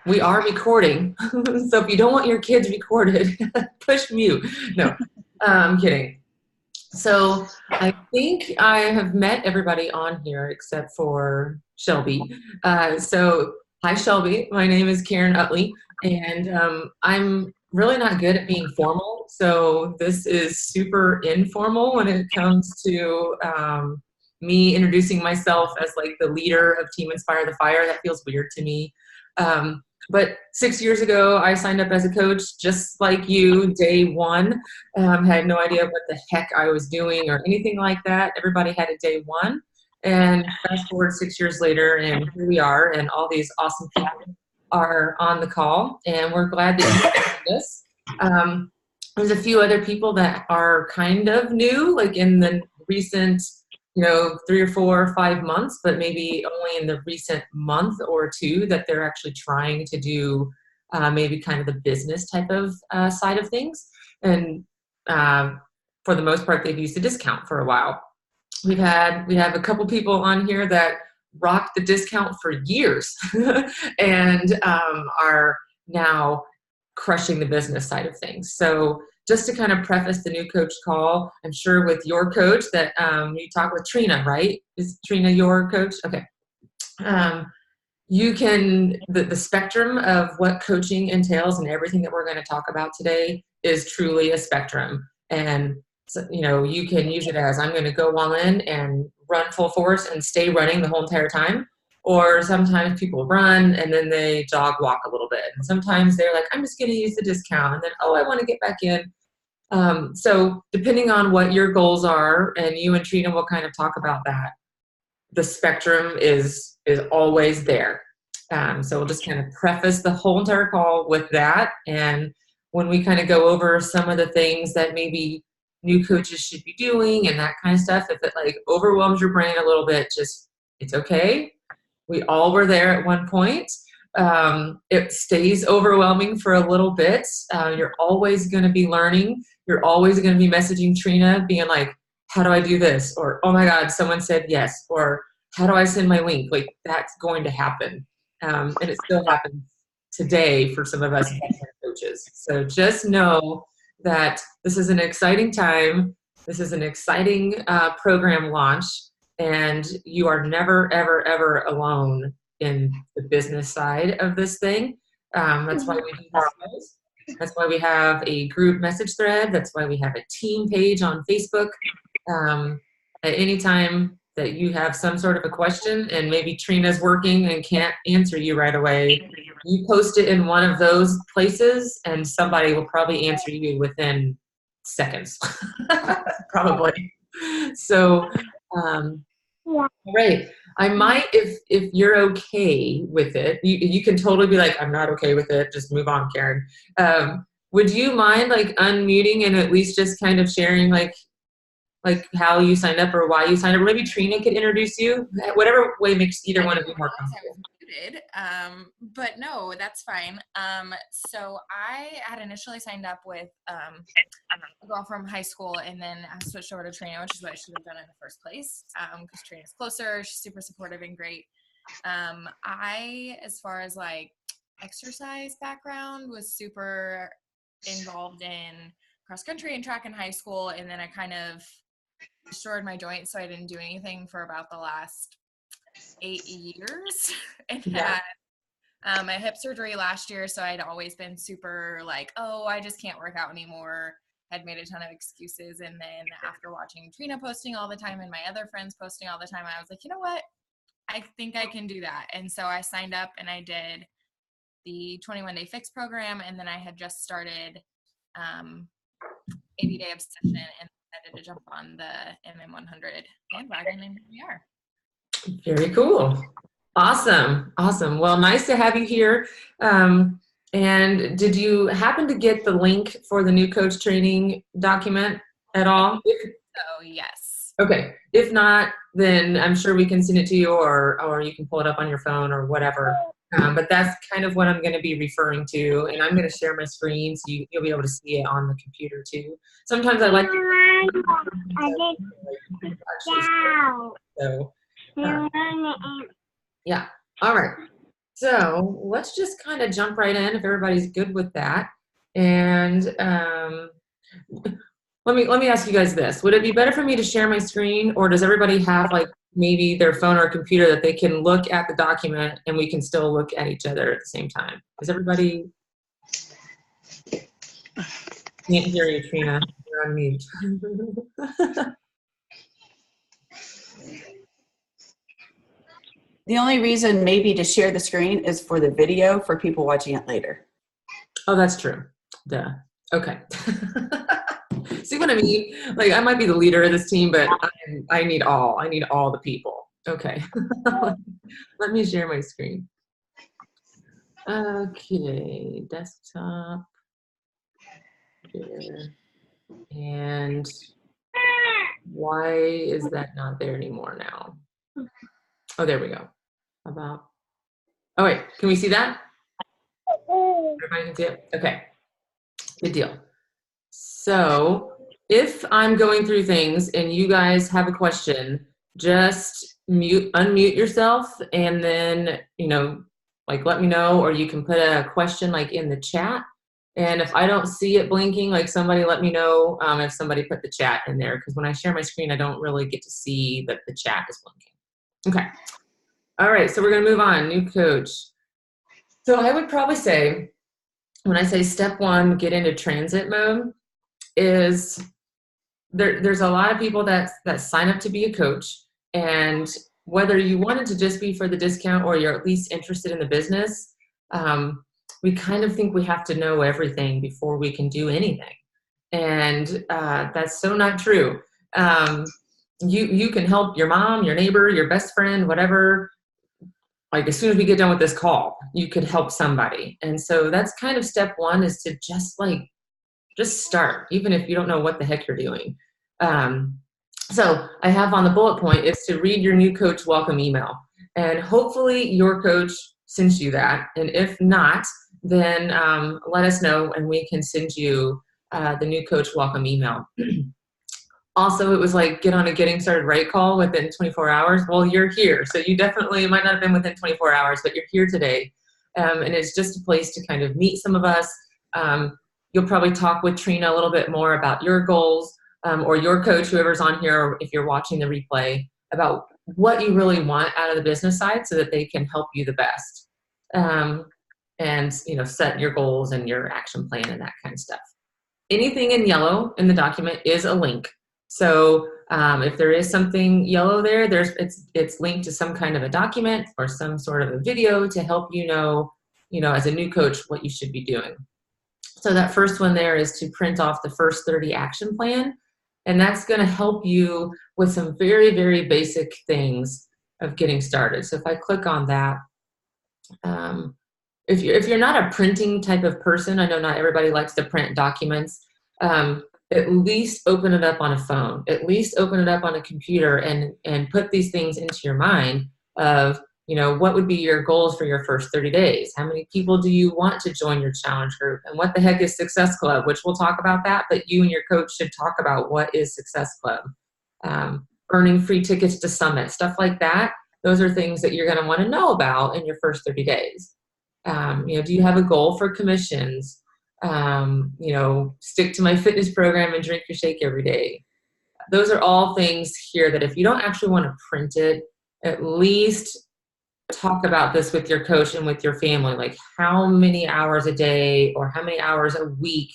We are recording. So if you don't want your kids recorded, push mute. No, I'm kidding. So I think I have met everybody on here except for Shelby. So hi, Shelby. My name is Karen Utley, and I'm really not good at being formal. So this is super informal when it comes to me introducing myself as like the leader of Team Inspire the Fire. That feels weird to me. But 6 years ago, I signed up as a coach, just like you, day one. Had no idea what the heck I was doing or anything like that. Everybody had a day one. And fast forward 6 years later, and here we are, and all these awesome people are on the call, and we're glad that you joined us. There's a few other people that are kind of new, like in the recent 3 or 4 or 5 months, but maybe only in the recent month or two that they're actually trying to do maybe kind of the business type of side of things. And for the most part, they've used a discount for a while. We have a couple people on here that rocked the discount for years and are now crushing the business side of things. So just to kind of preface the new coach call, I'm sure with your coach that you talk with Trina, right? Is Trina your coach? Okay. You can, the spectrum of what coaching entails and everything that we're going to talk about today is truly a spectrum. And so, you can use it as I'm going to go all in and run full force and stay running the whole entire time. Or sometimes people run and then they jog walk a little bit. And sometimes they're like, I'm just going to use the discount. And then, oh, I want to get back in. So depending on what your goals are, and you and Trina will kind of talk about that, the spectrum is always there. So we'll just kind of preface the whole entire call with that. And when we kind of go over some of the things that maybe new coaches should be doing and that kind of stuff, if it like overwhelms your brain a little bit, it's okay. We all were there at one point. It stays overwhelming for a little bit. You're always going to be learning. You're always going to be messaging Trina being like, how do I do this? Or, oh my God, someone said yes. Or how do I send my link? Like that's going to happen. And it still happens today for some of us coaches. So just know that this is an exciting time. This is an exciting program launch, and you are never, ever, ever alone in the business side of this thing. That's why we do this. That's why we have a group message thread. That's why we have a team page on Facebook. At any time that you have some sort of a question and maybe Trina's working and can't answer you right away, you post it in one of those places and somebody will probably answer you within seconds, probably. So, all right. I might, if you're okay with it, you can totally be like, I'm not okay with it. Just move on, Karen. Would you mind like unmuting and at least just kind of sharing like how you signed up or why you signed up? Or maybe Trina could introduce you. Whatever way makes either one of you more comfortable. But no, that's fine. So I had initially signed up with a girl from high school, and then I switched over to Trina, which is what I should have done in the first place, because Trina's closer, she's super supportive and great. I, as far as like exercise background, was super involved in cross country and track in high school, and then I kind of destroyed my joints, so I didn't do anything for about the last 8 years. And had my hip surgery last year, so I'd always been super like, oh, I just can't work out anymore. Had made a ton of excuses, and then after watching Trina posting all the time and my other friends posting all the time, I was like, you know what? I think I can do that. And so I signed up and I did the 21-day fix program, and then I had just started 80-day obsession and decided to jump on the MM100 bandwagon, and here we are. Very cool. Awesome. Well, nice to have you here. And did you happen to get the link for the new coach training document at all? So yes. Okay. If not, then I'm sure we can send it to you, or you can pull it up on your phone or whatever. But that's kind of what I'm going to be referring to, and I'm going to share my screen so you'll be able to see it on the computer too. Sometimes I like to so yeah. All right. So let's just kind of jump right in if everybody's good with that. And let me ask you guys this. Would it be better for me to share my screen, or does everybody have like maybe their phone or computer that they can look at the document and we can still look at each other at the same time? Is everybody? Can't hear you, Trina. You're on mute. The only reason maybe to share the screen is for the video for people watching it later. Oh, that's true. Duh. Okay. See what I mean? Like, I might be the leader of this team, but I need all the people. Okay. Let me share my screen. Okay, desktop. Here. And why is that not there anymore now? Oh, there we go. About. Oh, wait, can we see that? Everybody can see it? Okay, good deal. So if I'm going through things and you guys have a question, just unmute yourself and then, like let me know, or you can put a question like in the chat. And if I don't see it blinking, like somebody let me know if somebody put the chat in there, because when I share my screen, I don't really get to see that the chat is blinking. Okay. All right, so we're gonna move on, new coach. So I would probably say, when I say step one, get into transit mode, is there's a lot of people that sign up to be a coach, and whether you wanted to just be for the discount or you're at least interested in the business, we kind of think we have to know everything before we can do anything. And that's so not true. You can help your mom, your neighbor, your best friend, whatever. Like as soon as we get done with this call, you could help somebody. And so that's kind of step one, is to just start, even if you don't know what the heck you're doing. So I have on the bullet point is to read your new coach welcome email. And hopefully your coach sends you that. And if not, then let us know and we can send you the new coach welcome email. Also, it was like get on a getting started right call within 24 hours. Well, you're here. So you definitely might not have been within 24 hours, but you're here today. And it's just a place to kind of meet some of us. You'll probably talk with Trina a little bit more about your goals, or your coach, whoever's on here, or if you're watching the replay, about what you really want out of the business side so that they can help you the best. And set your goals and your action plan and that kind of stuff. Anything in yellow in the document is a link. So if there is something yellow there, it's linked to some kind of a document or some sort of a video to help you know, as a new coach, what you should be doing. So that first one there is to print off the first 30 action plan. And that's going to help you with some very, very basic things of getting started. So if I click on that, if you're not a printing type of person, I know not everybody likes to print documents, at least open it up on a phone, at least open it up on a computer and put these things into your mind of, what would be your goals for your first 30 days? How many people do you want to join your challenge group? And what the heck is Success Club? Which we'll talk about that, but you and your coach should talk about what is Success Club. Earning free tickets to Summit, stuff like that. Those are things that you're going to want to know about in your first 30 days. Do you have a goal for commissions? Stick to my fitness program and drink your shake every day. Those are all things here that if you don't actually want to print it, at least talk about this with your coach and with your family. Like, how many hours a day or how many hours a week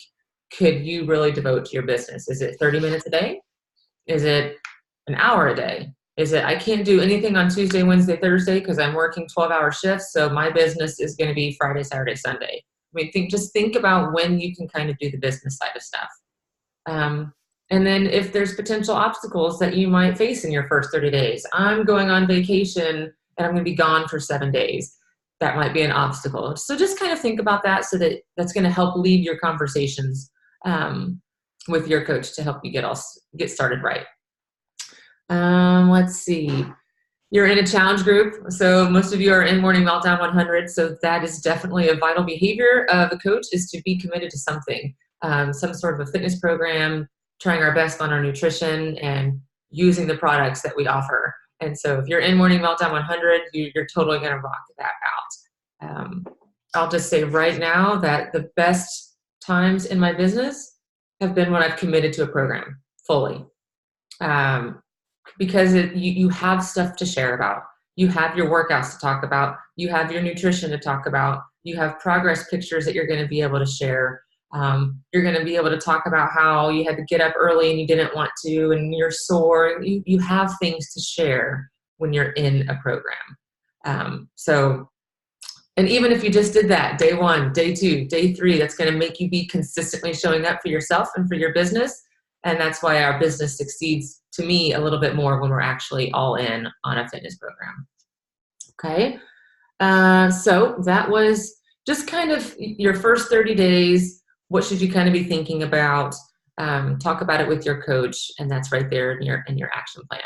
could you really devote to your business? Is it 30 minutes a day? Is it an hour a day? Is it, I can't do anything on Tuesday, Wednesday, Thursday because I'm working 12-hour shifts, so my business is going to be Friday, Saturday, Sunday. I mean, just think about when you can kind of do the business side of stuff. And then if there's potential obstacles that you might face in your first 30 days, I'm going on vacation and I'm going to be gone for 7 days. That might be an obstacle. So just kind of think about that, so that that's going to help lead your conversations with your coach to help you get started right. Let's see. You're in a challenge group. So most of you are in Morning Meltdown 100. So that is definitely a vital behavior of a coach, is to be committed to something, some sort of a fitness program, trying our best on our nutrition, and using the products that we offer. And so if you're in Morning Meltdown 100, you're totally going to rock that I'll just say right now that the best times in my business have been when I've committed to a program fully. Because you have stuff to share about. You have your workouts to talk about. You have your nutrition to talk about. You have progress pictures that you're going to be able to share. You're going to be able to talk about how you had to get up early and you didn't want to, and you're sore. You have things to share when you're in a program. And even if you just did that day 1, day 2, day 3, that's going to make you be consistently showing up for yourself and for your business. And that's why our business succeeds, to me, a little bit more when we're actually all in on a fitness program. Okay. So that was just kind of your first 30 days. What should you kind of be thinking about? Talk about it with your coach, and that's right there in your action plan.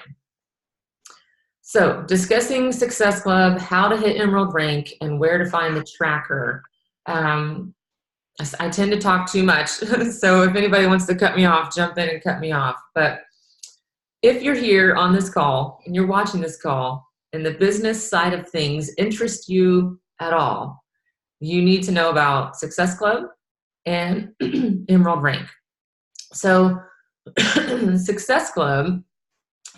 So discussing Success Club, how to hit Emerald rank, and where to find the tracker. I tend to talk too much, so if anybody wants to cut me off, jump in and cut me off. But if you're here on this call and you're watching this call and the business side of things interest you at all, you need to know about Success Club and Emerald rank. So Success Club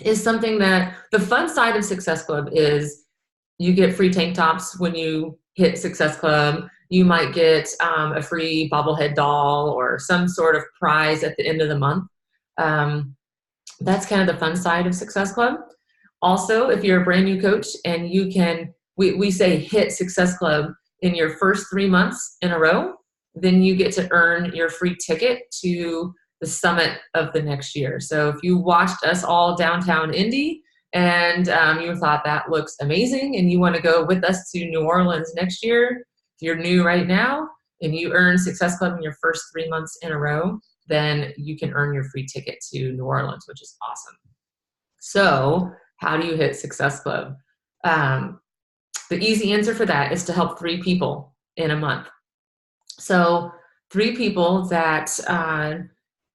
is something that the fun side of Success Club is you get free tank tops when you hit Success Club. You might get a free bobblehead doll or some sort of prize at the end of the month. That's kind of the fun side of Success Club. Also, if you're a brand new coach and you can, we say hit Success Club in your first 3 months in a row, then you get to earn your free ticket to the summit of the next year. So if you watched us all downtown Indy and you thought that looks amazing and you want to go with us to New Orleans next year, if you're new right now and you earn Success Club in your first 3 months in a row, then you can earn your free ticket to New Orleans, which is awesome. So how do you hit Success Club? The easy answer for that is to help 3 people in a month. So 3 people that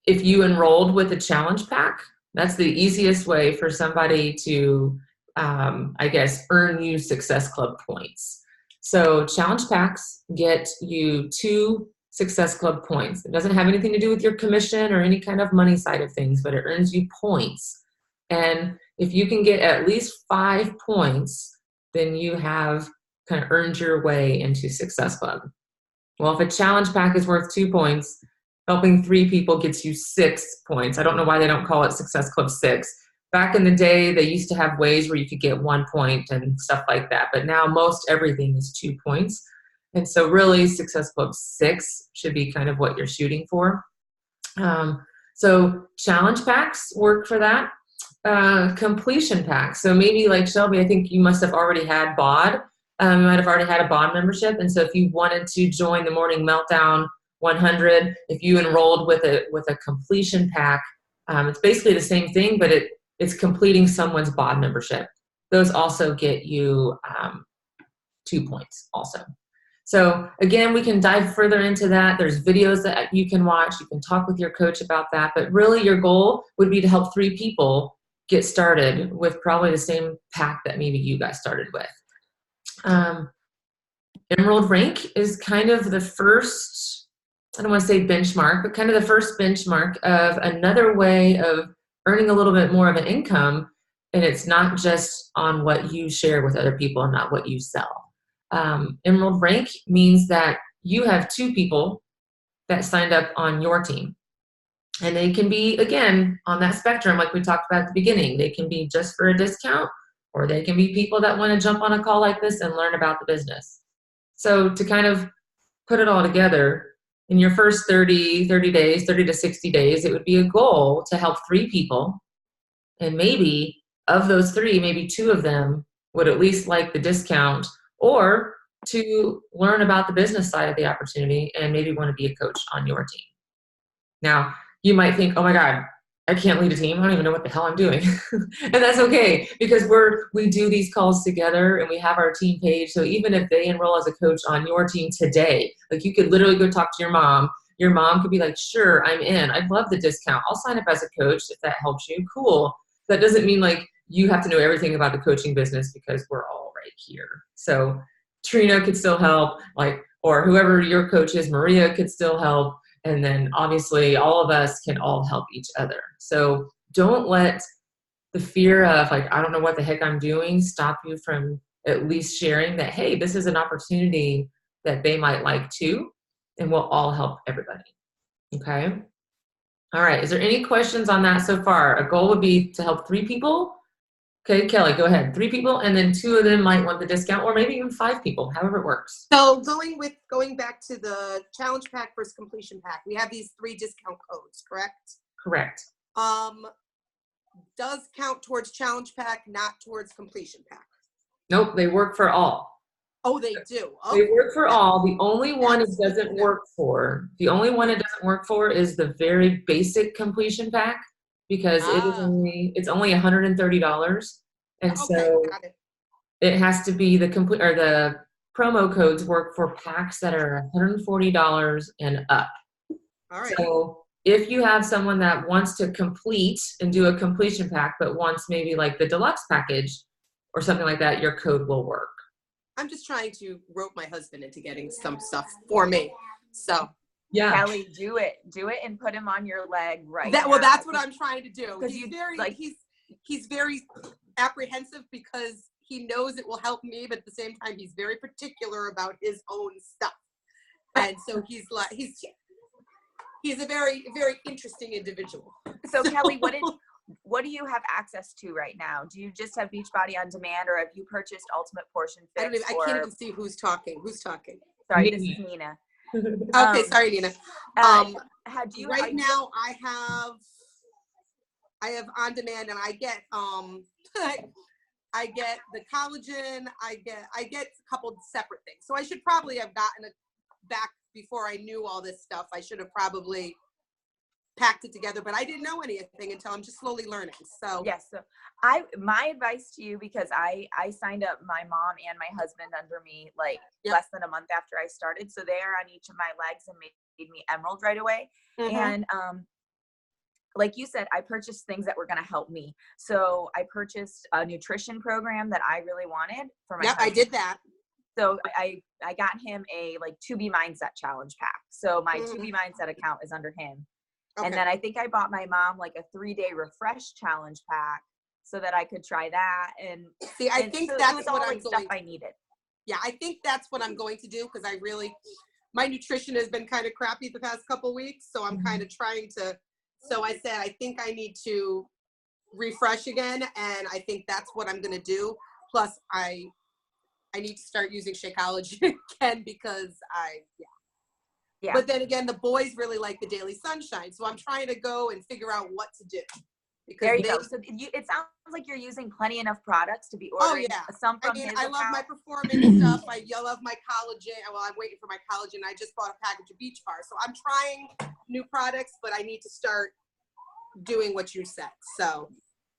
if you enrolled with a challenge pack, that's the easiest way for somebody to, I guess, earn you Success Club points. So challenge packs get you 2 Success Club points. It doesn't have anything to do with your commission or any kind of money side of things, but it earns you points. And if you can get at least 5 points, then you have kind of earned your way into Success Club. Well, if a challenge pack is worth 2 points, helping 3 people gets you 6 points. I don't know why they don't call it Success Club 6. Back in the day, they used to have ways where you could get 1 point and stuff like that. But now most everything is 2 points. And so really Success Club 6 should be kind of what you're shooting for. So challenge packs work for that. Completion packs. So maybe like Shelby, I think you must have already had BOD. You might have already had a BOD membership. And so if you wanted to join the Morning Meltdown 100, if you enrolled with a completion pack, it's basically the same thing, but it's completing someone's BOD membership. Those also get you 2 points also. So again, we can dive further into that. There's videos that you can watch. You can talk with your coach about that. But really your goal would be to help 3 people get started with probably the same pack that maybe you got started with. Emerald rank is kind of the first, I don't want to say benchmark, but kind of the first benchmark of another way of earning a little bit more of an income. And it's not just on what you share with other people and not what you sell. Emerald rank means that you have 2 people that signed up on your team. And they can be, again, on that spectrum like we talked about at the beginning. They can be just for a discount, or they can be people that want to jump on a call like this and learn about the business. So to kind of put it all together, in your first 30 days, 30 to 60 days, it would be a goal to help 3 people. And maybe of those 3, maybe 2 of them would at least like the discount or to learn about the business side of the opportunity and maybe want to be a coach on your team. Now, you might think, oh my God, I can't lead a team. I don't even know what the hell I'm doing. And that's okay, because we do these calls together and we have our team page. So even if they enroll as a coach on your team today, like you could literally go talk to your mom. Your mom could be like, sure, I'm in. I'd love the discount. I'll sign up as a coach if that helps you. Cool. That doesn't mean like you have to know everything about the coaching business because we're all right here. So Trina could still help. Like or whoever your coach is, Maria could still help. And then obviously all of us can all help each other. So don't let the fear of like, I don't know what the heck I'm doing, stop you from at least sharing that, hey, this is an opportunity that they might like too, and we'll all help everybody. Okay. All right. Is there any questions on that so far? A goal would be to help 3 people. Okay, Kelly, go ahead. 3 people, and then 2 of them might want the discount, or maybe even 5 people, however it works. So going back to the challenge pack versus completion pack, we have these 3 discount codes, correct? Correct. Does count towards challenge pack, not towards completion pack? Nope, they work for all. Oh, they do. They Okay. work for all. The only one it That's good doesn't to know. work for, is the very basic completion pack, because it's only $130, and Okay, so got it. it has to be the complete, or the promo codes work for packs that are $140 and up. All right. So if you have someone that wants to complete and do a completion pack, but wants maybe like the deluxe package or something like that, your code will work. I'm just trying to rope my husband into getting some stuff for me. So Yeah. Kelly, do it and put him on your leg right now. well, that's what I'm trying to do. 'Cause He's you, very like- he's very apprehensive because he knows it will help me, but at the same time he's very particular about his own stuff. And so he's a very, very interesting individual. So Kelly, what do you have access to right now? Do you just have Beachbody on demand, or have you purchased Ultimate Portion Fix? I can't even see who's talking. Who's talking? Sorry, this is Nina. Okay, sorry, Nina. Right now I have on demand, and I get I get the collagen. I get a couple separate things. So I should probably have gotten it back before I knew all this stuff. I should have probably packed it together, but I didn't know anything until I'm just slowly learning. So yes, so my advice to you, because I signed up my mom and my husband under me like less than a month after I started, so they are on each of my legs and made me Emerald right away. And like you said, I purchased things that were going to help me. So I purchased a nutrition program that I really wanted for my husband. I did that. So I got him a like 2B Mindset challenge pack. So my 2B Mindset account is under him. Okay. And then I think I bought my mom like a 3-day refresh challenge pack so that I could try that. And see, I think so that's it was what all I'm like stuff going. I needed. Yeah, I think that's what I'm going to do, because my nutrition has been kind of crappy the past couple weeks, so I'm kind of trying to. So I said I think I need to refresh again, and I think that's what I'm going to do. Plus, I need to start using Shakeology again because Yeah. But then again, the boys really like the Daily Sunshine, so I'm trying to go and figure out what to do. Because there you go. So it sounds like you're using plenty enough products to be ordering. Some from his I love account. my performance stuff. I love my collagen. Well, I'm waiting for my collagen. I just bought a package of Beach Bar. So I'm trying new products, but I need to start doing what you said. So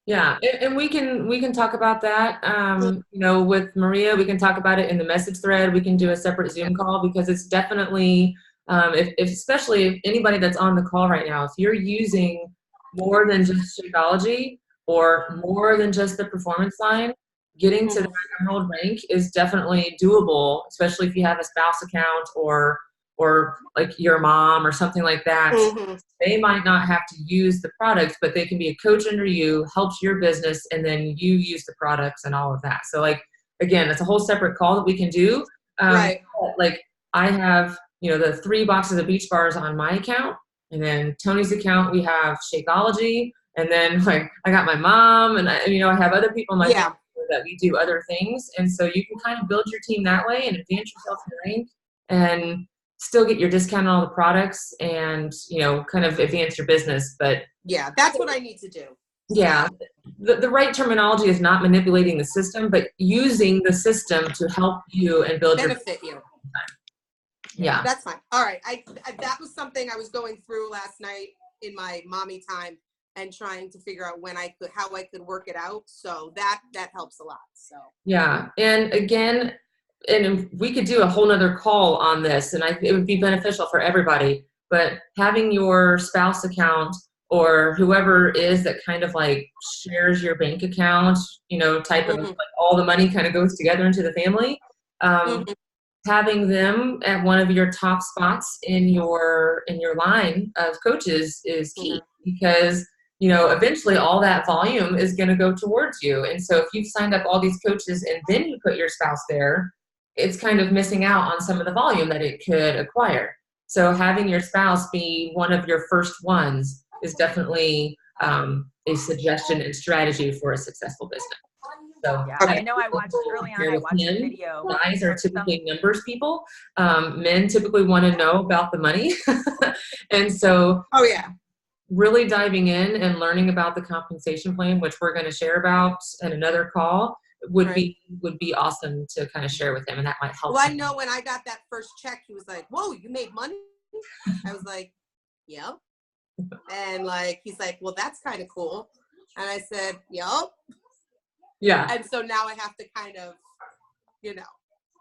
Yeah, and we can talk about that. With Maria, we can talk about it in the message thread. We can do a separate Zoom call, because it's definitely, especially if anybody that's on the call right now, if you're using more than just Shakeology or more than just the performance line, getting to the Emerald rank is definitely doable, especially if you have a spouse account or like your mom or something like that. They might not have to use the products, but they can be a coach under you, helps your business, and then you use the products and all of that. So like, again, it's a whole separate call that we can do. Right. Like I have, the 3 boxes of Beach Bars on my account, and then Tony's account, we have Shakeology, and then like I got my mom, and I have other people in my family that we do other things. And so you can kind of build your team that way and advance yourself in the rank and still get your discount on all the products and, kind of advance your business. But yeah, that's what I need to do. Yeah. The right terminology is not manipulating the system, but using the system to help you and build benefit you. Yeah. That's fine. All right. That was something I was going through last night in my mommy time and trying to figure out how I could work it out. So that helps a lot. So yeah. And again, and we could do a whole nother call on this, and it would be beneficial for everybody, but having your spouse account or whoever is that kind of like shares your bank account, type of like all the money kind of goes together into the family. having them at one of your top spots in your line of coaches is key, because eventually all that volume is going to go towards you. And so if you've signed up all these coaches and then you put your spouse there, it's kind of missing out on some of the volume that it could acquire. So having your spouse be one of your first ones is definitely a suggestion and strategy for a successful business. So Yeah, I know I watched early on, I watched the video. Guys are typically numbers people. Men typically want to know about the money. And so Oh yeah. really diving in and learning about the compensation plan, which we're going to share about in another call, would be awesome to kind of share with him, and that might help. Well, I know when I got that first check, he was like, "Whoa, you made money?" I was like, "Yep." And like, he's like, "Well, that's kind of cool." And I said, "Yep." Yeah. And so now I have to kind of,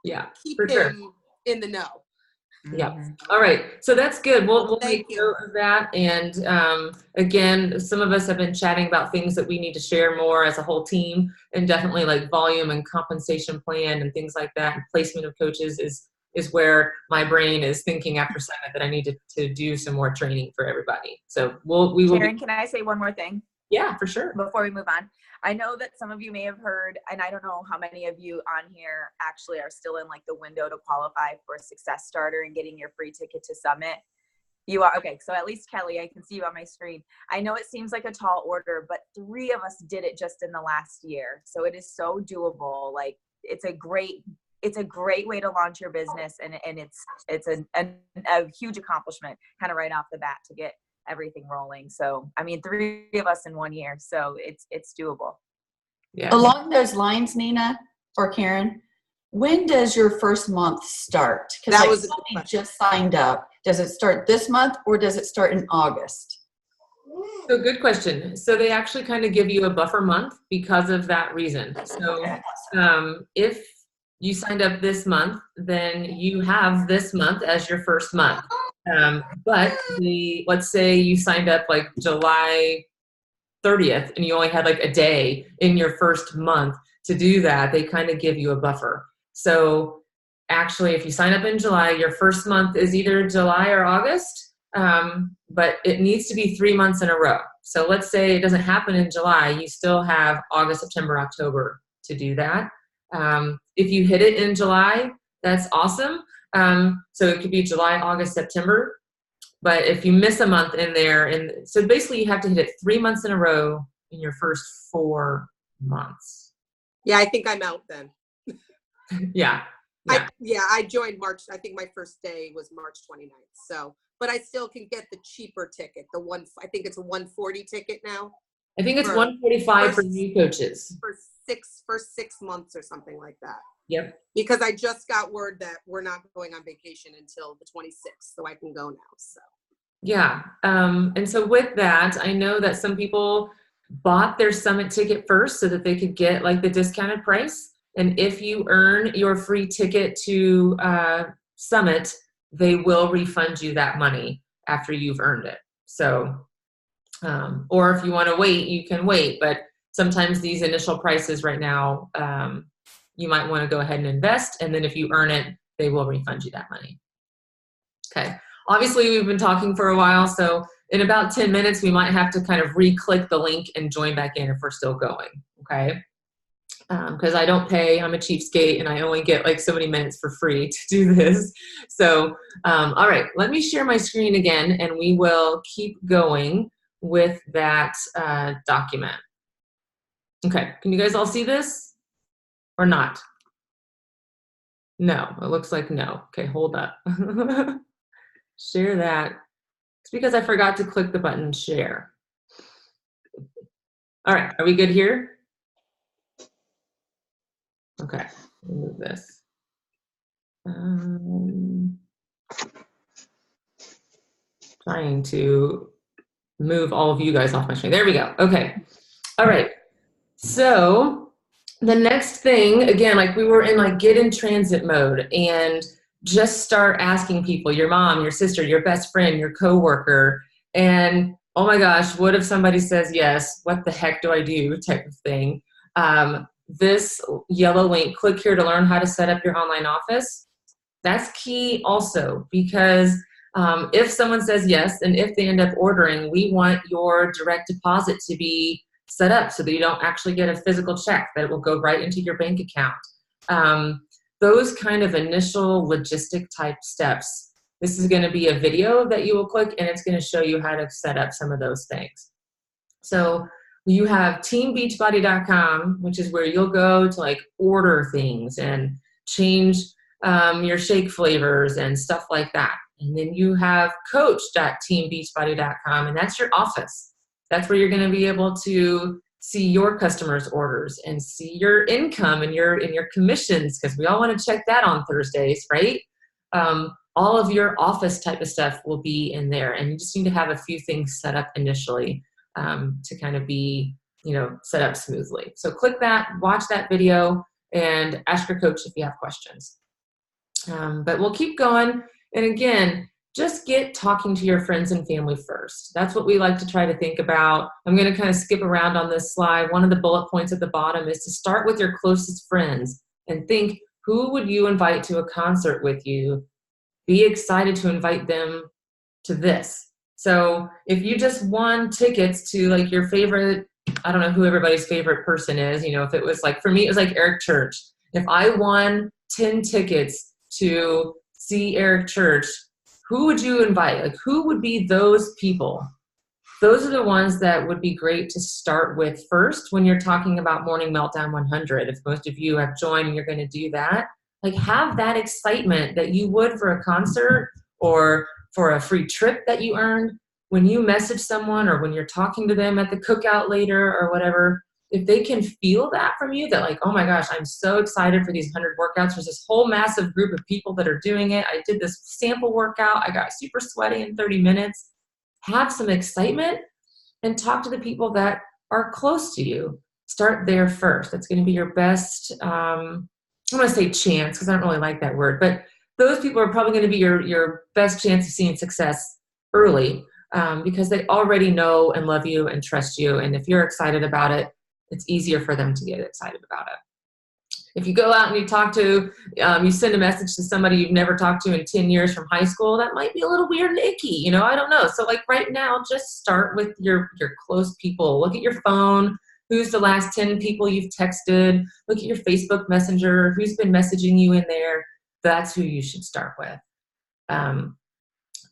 Yeah. keep for him sure. in the know. Yeah. All right. So that's good. We'll Thank make you. note of that. And again, some of us have been chatting about things that we need to share more as a whole team, and definitely like volume and compensation plan and things like that. And placement of coaches is where my brain is thinking after Summit that I need to do some more training for everybody. So we will. Karen, can I say one more thing? Yeah, for sure. Before we move on, I know that some of you may have heard, and I don't know how many of you on here actually are still in like the window to qualify for a Success Starter and getting your free ticket to Summit. You are, okay, so at least Kelly, I can see you on my screen. I know it seems like a tall order, but 3 of us did it just in the last year. So it is so doable. Like it's a great way to launch your business, and it's a huge accomplishment kind of right off the bat to get everything rolling. So I mean, 3 of us in 1 year, so it's doable. Yeah. Along those lines, Nina or Karen, when does your first month start? Because That was a good somebody question. just signed up. Does it start this month or does it start in August? So good question. So they actually kind of give you a buffer month because of that reason. So if you signed up this month, then you have this month as your first month. But let's say you signed up like July 30th and you only had like a day in your first month to do that, they kind of give you a buffer. So actually, if you sign up in July, your first month is either July or August, but it needs to be 3 months in a row. So let's say it doesn't happen in July, you still have August, September, October to do that. If you hit it in July, that's awesome. So it could be July, August, September. But if you miss a month in there, and so basically you have to hit it 3 months in a row in your first 4 months. Yeah, I think I'm out then. Yeah. I joined March. I think my first day was March 29th. So, but I still can get the cheaper ticket. I think it's a 140 ticket now. I think it's For- 145 for for- new coaches. For 6 months or something like that. Yep. Because I just got word that we're not going on vacation until the 26th, so I can go now. So Yeah. And so with that, I know that some people bought their Summit ticket first so that they could get like the discounted price. And if you earn your free ticket to Summit, they will refund you that money after you've earned it. So, or if you want to wait, you can wait. But sometimes these initial prices right now, you might want to go ahead and invest. And then if you earn it, they will refund you that money. Okay. Obviously, we've been talking for a while. So in about 10 minutes, we might have to kind of re-click the link and join back in if we're still going. Okay. Because I don't pay, I'm a cheapskate, and I only get like so many minutes for free to do this. So, all right, let me share my screen again, and we will keep going with that document. Okay, can you guys all see this or not? No, it looks like no. Okay, hold up. Share that. It's because I forgot to click the button share. All right, are we good here? Okay, move this. Trying to move all of you guys off my screen. There we go. Okay. All right. So the next thing, again, like we were in like get in transit mode and just start asking people, your mom, your sister, your best friend, your coworker, and oh my gosh, what if somebody says yes? What the heck do I do? Type of thing. This yellow link, click here to learn how to set up your online office. That's key also, because if someone says yes, and if they end up ordering, we want your direct deposit to be set up so that you don't actually get a physical check, that it will go right into your bank account. Those kind of initial logistic type steps. This is going to be a video that you will click, and it's going to show you how to set up some of those things. So you have teambeachbody.com, which is where you'll go to like order things and change your shake flavors and stuff like that. And then you have coach.teambeachbody.com, and that's your office. That's where you're going to be able to see your customers' orders and see your income and your commissions, because we all want to check that on Thursdays, right? All of your office type of stuff will be in there, and you just need to have a few things set up initially to kind of be, set up smoothly. So click that, watch that video, and ask your coach if you have questions. But we'll keep going. And again, just get talking to your friends and family first. That's what we like to try to think about. I'm going to kind of skip around on this slide. One of the bullet points at the bottom is to start with your closest friends and think, who would you invite to a concert with you? Be excited to invite them to this. So if you just won tickets to like your favorite, I don't know who everybody's favorite person is, if it was like, for me, it was like Eric Church. If I won 10 tickets to see Eric Church, who would you invite? Like, who would be those people? Those are the ones that would be great to start with first when you're talking about Morning Meltdown 100. If most of you have joined and you're going to do that, like have that excitement that you would for a concert or for a free trip that you earned. When you message someone or when you're talking to them at the cookout later or whatever, if they can feel that from you, that like, oh my gosh, I'm so excited for these 100 workouts. There's this whole massive group of people that are doing it. I did this sample workout. I got super sweaty in 30 minutes. Have some excitement and talk to the people that are close to you. Start there first. That's going to be your best, I want to say chance because I don't really like that word, but those people are probably going to be your best chance of seeing success early because they already know and love you and trust you. And if you're excited about it, it's easier for them to get excited about it. If you go out and you talk to, you send a message to somebody you've never talked to in 10 years from high school, that might be a little weird and icky, I don't know. So like right now, just start with your close people. Look at your phone. Who's the last 10 people you've texted? Look at your Facebook Messenger. Who's been messaging you in there? That's who you should start with.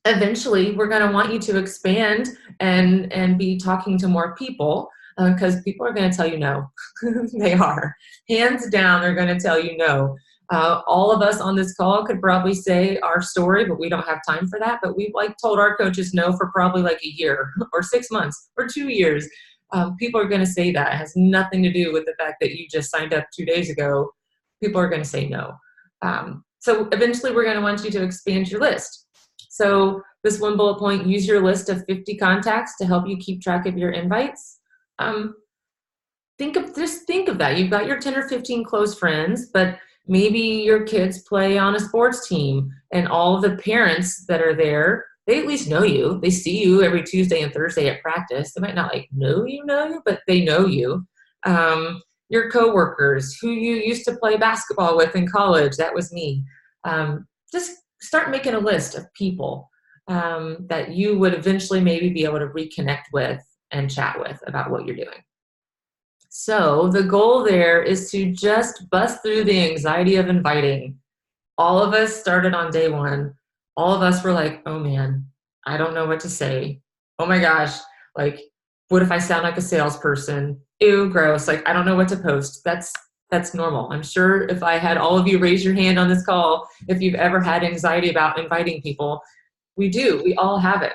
Eventually, we're going to want you to expand and be talking to more people. Because people are going to tell you no. They are. Hands down, they're going to tell you no. All of us on this call could probably say our story, but we don't have time for that. But we've told our coaches no for probably like a year or 6 months or 2 years. People are going to say that. It has nothing to do with the fact that you just signed up 2 days ago. People are going to say no. So eventually we're going to want you to expand your list. So this one bullet point, use your list of 50 contacts to help you keep track of your invites. Think of that. You've got your 10 or 15 close friends, but maybe your kids play on a sports team and all of the parents that are there, they at least know you. They see you every Tuesday and Thursday at practice. They might not know you, but they know you. Your coworkers who you used to play basketball with in college, that was me. Just start making a list of people that you would eventually maybe be able to reconnect with and chat with about what you're doing. So the goal there is to just bust through the anxiety of inviting. All of us started on day one. All of us were like, oh man, I don't know what to say. Oh my gosh, what if I sound like a salesperson? Ew, gross. I don't know what to post. That's normal. I'm sure if I had all of you raise your hand on this call, if you've ever had anxiety about inviting people, we all have it.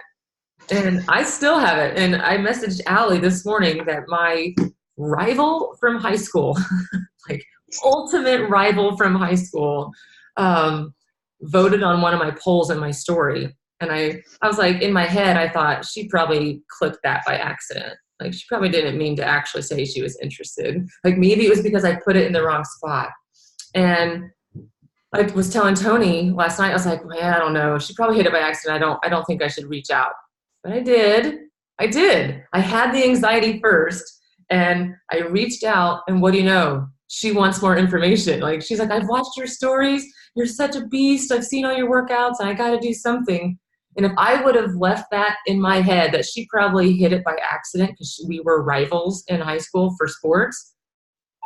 And I still have it. And I messaged Allie this morning that my rival from high school, ultimate rival from high school, voted on one of my polls in my story. And I was like, in my head, I thought she probably clicked that by accident. She probably didn't mean to actually say she was interested. Maybe it was because I put it in the wrong spot. And I was telling Tony last night, I was like, man, I don't know. She probably hit it by accident. I don't think I should reach out. But I did. I had the anxiety first and I reached out, and what do you know? She wants more information. She's like, I've watched your stories you're such a beast. I've seen all your workouts and I got to do something. And if I would have left that in my head, that she probably hit it by accident because we were rivals in high school for sports,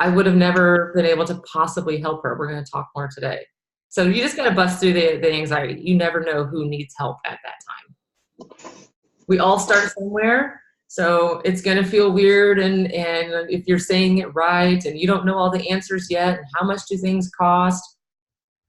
I would have never been able to possibly help her. We're going to talk more today. So you just got to bust through the anxiety. You never know who needs help at that time. We all start somewhere. So it's going to feel weird. And if you're saying it right and you don't know all the answers yet, and how much do things cost,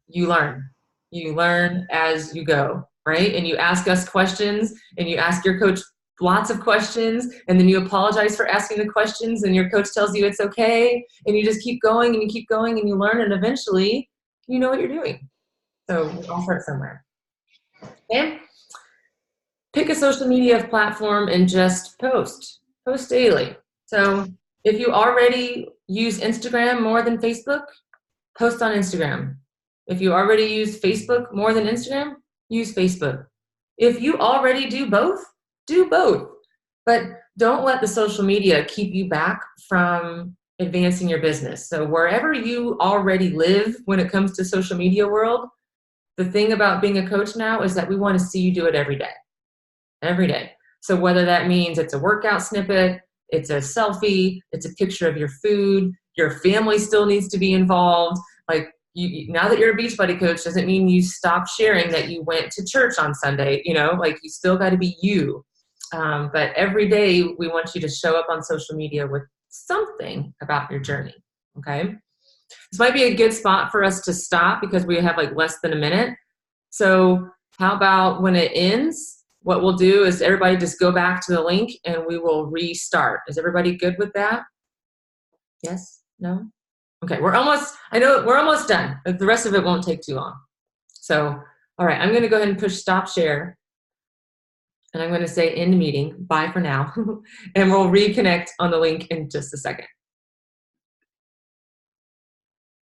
you learn. You learn as you go, right? And you ask us questions and you ask your coach lots of questions, and then you apologize for asking the questions and your coach tells you it's okay, and you just keep going and you keep going and you learn, and eventually you know what you're doing. So we all start somewhere. Okay? Pick a social media platform and just post daily. So if you already use Instagram more than Facebook, post on Instagram. If you already use Facebook more than Instagram, use Facebook. If you already do both, do both. But don't let the social media keep you back from advancing your business. So wherever you already live when it comes to social media world, the thing about being a coach now is that we want to see you do it every day. Every day. So whether that means it's a workout snippet, it's a selfie, it's a picture of your food, your family still needs to be involved. Like now that you're a Beachbody coach doesn't mean you stop sharing that you went to church on Sunday, like you still got to be you. But every day we want you to show up on social media with something about your journey. Okay. This might be a good spot for us to stop because we have like less than a minute. So how about when it ends, what we'll do is everybody just go back to the link and we will restart. Is everybody good with that? Yes? No? Okay, we're almost done. The rest of it won't take too long. So, all right, I'm gonna go ahead and push stop share. And I'm gonna say end meeting, bye for now. And we'll reconnect on the link in just a second.